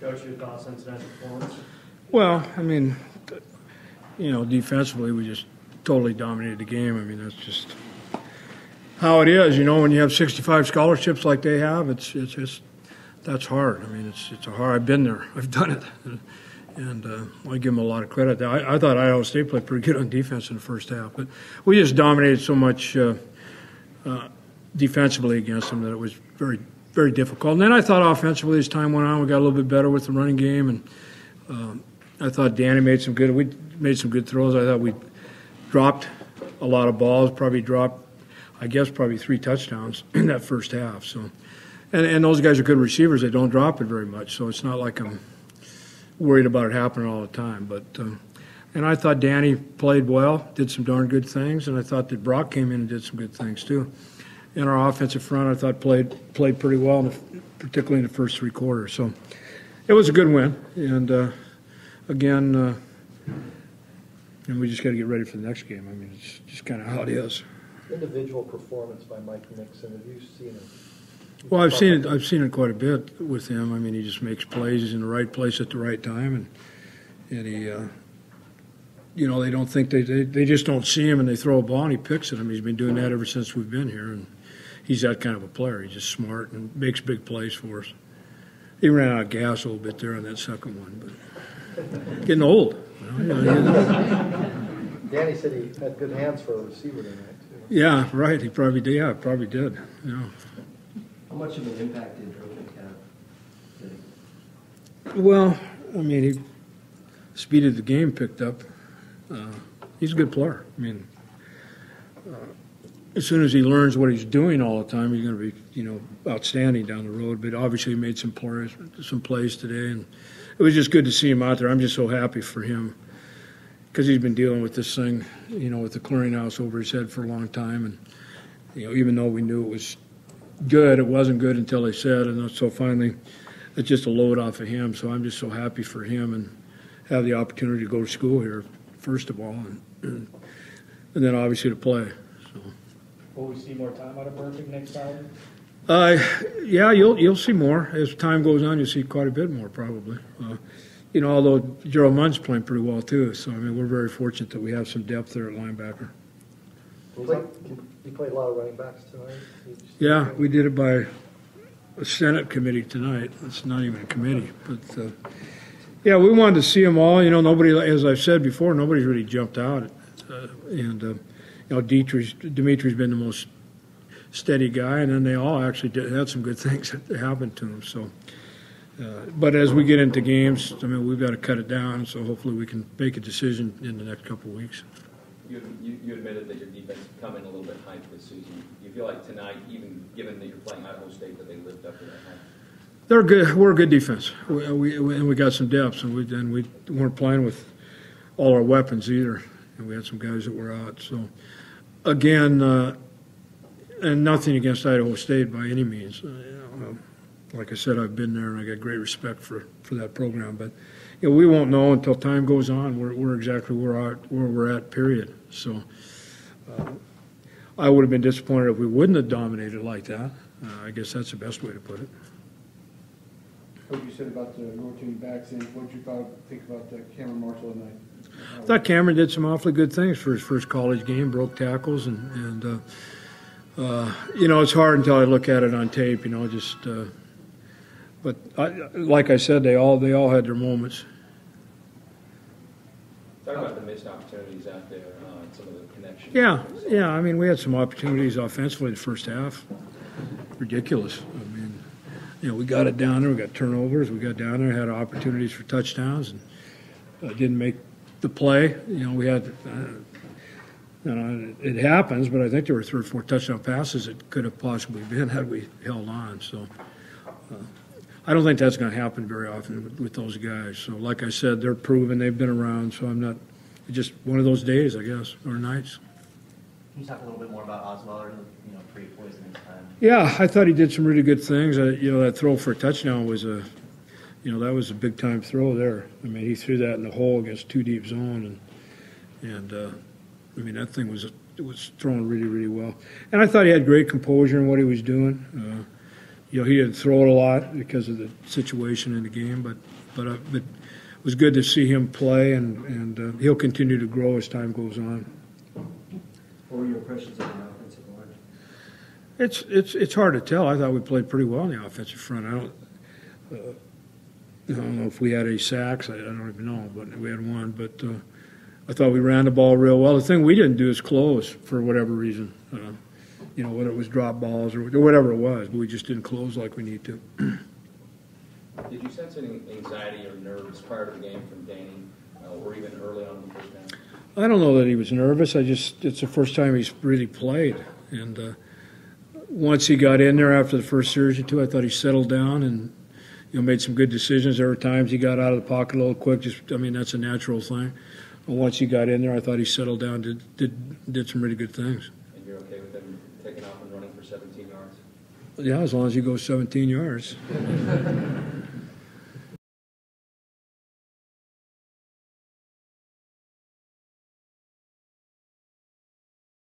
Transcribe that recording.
Coach, your thoughts on tonight's performance? Well, I mean, defensively we just totally dominated the game. I mean, that's just how it is. When you have 65 scholarships like they have, that's hard. I mean, it's a hard. I've been there. I've done it, and I give them a lot of credit. I thought Idaho State played pretty good on defense in the first half, but we just dominated so much defensively against them that it was very, very difficult. And then I thought offensively, as time went on, we got a little bit better with the running game, and I thought Danny made some good throws. I thought we dropped a lot of balls, probably 3 touchdowns in that first half. So, and those guys are good receivers. They don't drop it very much, so it's not like I'm worried about it happening all the time. But and I thought Danny played well, did some darn good things, and I thought that Brock came in and did some good things too. And our offensive front, I thought, played pretty well, particularly in the first 3 quarters. So it was a good win. And again, and we just got to get ready for the next game. I mean, it's just kind of how it is. Individual performance by Mike Nixon. Have you seen it? Well, I've seen it quite a bit with him. I mean, he just makes plays. He's in the right place at the right time, and he, they don't think they just don't see him, and they throw a ball and he picks it. I mean, he's been doing that ever since we've been here, and he's that kind of a player. He's just smart and makes big plays for us. He ran out of gas a little bit there on that second one, but getting old. Danny said he had good hands for a receiver tonight, too. Yeah, right. He probably did. Yeah, probably did. Yeah. How much of an impact did Drogic have? Well, I mean, the speed of the game picked up. He's a good player. I mean, as soon as he learns what he's doing all the time, he's going to be, outstanding down the road. But obviously, he made some plays today, and it was just good to see him out there. I'm just so happy for him because he's been dealing with this thing, with the clearinghouse over his head for a long time. And, even though we knew it was good, it wasn't good until they said. And so finally, it's just a load off of him. So I'm just so happy for him and have the opportunity to go to school here, first of all, and then obviously to play. So. Will we see more time out of Burfict next Saturday? Yeah, you'll see more as time goes on. You'll see quite a bit more probably. Although Gerald Munn's playing pretty well too. So I mean, we're very fortunate that we have some depth there at linebacker. You played a lot of running backs tonight. Yeah, we did it by a Senate committee tonight. It's not even a committee, but yeah, we wanted to see them all. Nobody, as I've said before, nobody's really jumped out, and Dimitri's been the most steady guy, and then they all actually had some good things that happened to them. So, but as we get into games, I mean, we've got to cut it down. So hopefully we can make a decision in the next couple of weeks. You admitted that your defense has come in a little bit high this season. Do you feel like tonight, even given that you're playing Idaho State, that they lived up to that height? They're good. We're a good defense. We got some depth, and we weren't playing with all our weapons either, and we had some guys that were out. So, again, and nothing against Idaho State by any means. Like I said, I've been there, and I got great respect for that program. But we won't know until time goes on. We're exactly where we're at. Period. So, I would have been disappointed if we wouldn't have dominated like that. I guess that's the best way to put it. What you said about the rotating backs, and what you think about Cameron Marshall tonight? I thought Cameron did some awfully good things for his first college game, broke tackles, and it's hard until I look at it on tape, but like I said, they all had their moments. Talk about the missed opportunities out there, some of the connections. Yeah. I mean, we had some opportunities offensively in the first half. Ridiculous. I mean, we got it down there. We got turnovers. We got down there, had opportunities for touchdowns, and didn't make the play. We had, it happens, but I think there were 3 or 4 touchdown passes that could have possibly been had we held on. So I don't think that's going to happen very often with those guys. So like I said, they're proven. They've been around. So I'm not – it's just one of those days, I guess, or nights. Can you talk a little bit more about Osweiler, pre-poisoning time? Yeah, I thought he did some really good things. That throw for a touchdown was that was a big-time throw there. I mean, he threw that in the hole against 2 deep zone, and I mean, that thing was thrown really, really well. And I thought he had great composure in what he was doing. he didn't throw it a lot because of the situation in the game, but it was good to see him play, and he'll continue to grow as time goes on. What were your impressions of the offensive line? It's hard to tell. I thought we played pretty well on the offensive front. I don't know if we had any sacks. I don't even know, but we had one. But I thought we ran the ball real well. The thing we didn't do is close for whatever reason. Whether it was drop balls or whatever it was, but we just didn't close like we need to. Did you sense any anxiety or nerves prior to the game from Danny, or even early on in the first half? I don't know that he was nervous. It's the first time he's really played. And once he got in there after the first series or two, I thought he settled down and made some good decisions. There were times he got out of the pocket a little quick. That's a natural thing. But once he got in there, I thought he settled down, did some really good things. And you're okay with him taking off and running for 17 yards? Yeah, as long as he goes 17 yards.